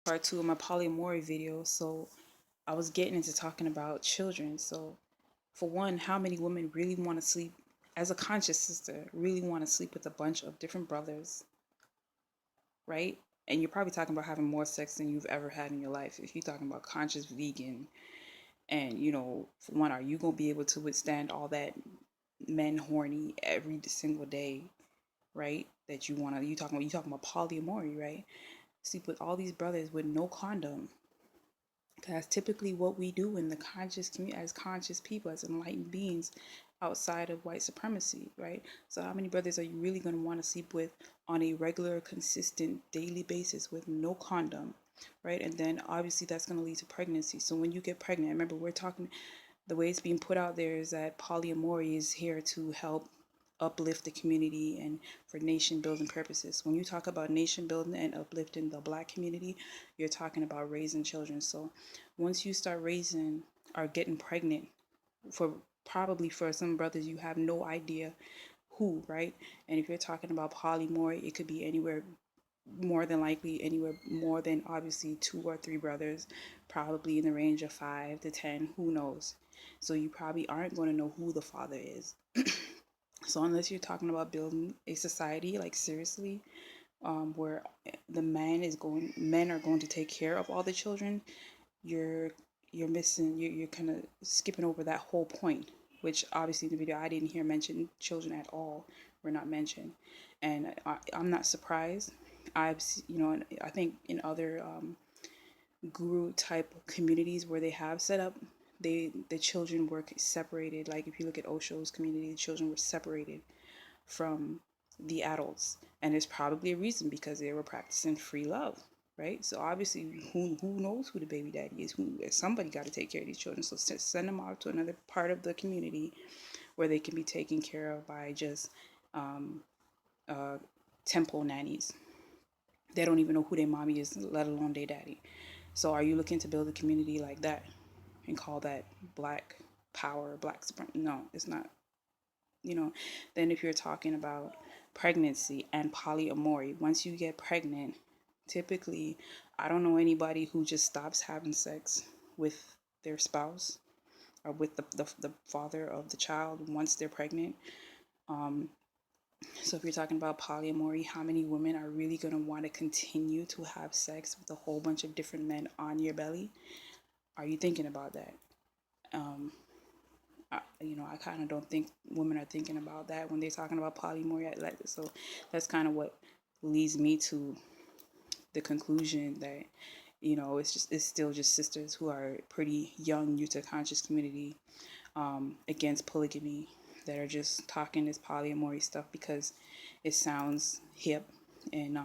part 2 of my polyamory video. So I was getting into talking about children. So for one, how many women really want to sleep as a conscious sister, really want to sleep with a bunch of different brothers, right? And you're probably talking about having more sex than you've ever had in your life. If you're talking about conscious vegan, and for one, are you gonna be able to withstand all that men horny every single day, right? That you talking about polyamory, right? Sleep with all these brothers with no condom. That's typically what we do in the conscious community, as conscious people, as enlightened beings outside of white supremacy, right? So how many brothers are you really going to want to sleep with on a regular, consistent, daily basis with no condom, right? And then obviously that's going to lead to pregnancy. So when you get pregnant, remember, we're talking, the way it's being put out there is that polyamory is here to help uplift the community and for nation building purposes. When you talk about nation building and uplifting the Black community, you're talking about raising children. So once you start raising or getting pregnant, for probably for some brothers you have no idea who, right? And if you're talking about polyamory, it could be anywhere, more than likely anywhere more than obviously 2 or 3 brothers, probably in the range of 5 to 10, who knows. So you probably aren't going to know who the father is. So unless you're talking about building a society, like seriously, where men are going to take care of all the children, you're you're kind of skipping over that whole point, which obviously in the video I didn't hear mention children at all, were not mentioned. And I'm not surprised. I think in other guru type communities where they have set up, the children were separated. Like if you look at Osho's community, the children were separated from the adults, and there's probably a reason, because they were practicing free love, right? So obviously, who knows who the baby daddy is? Somebody got to take care of these children. So send them out to another part of the community where they can be taken care of by just temple nannies. They don't even know who their mommy is, let alone their daddy. So are you looking to build a community like that and call that Black power, Black supremacy? No, it's not. Then if you're talking about pregnancy and polyamory, once you get pregnant, typically, I don't know anybody who just stops having sex with their spouse or with the father of the child once they're pregnant. So if you're talking about polyamory, how many women are really going to want to continue to have sex with a whole bunch of different men on your belly? Are you thinking about that? I kind of don't think women are thinking about that when they're talking about polyamory. So that's kind of what leads me to the conclusion that it's still just sisters who are pretty young, new to conscious community, against polygamy, that are just talking this polyamory stuff because it sounds hip and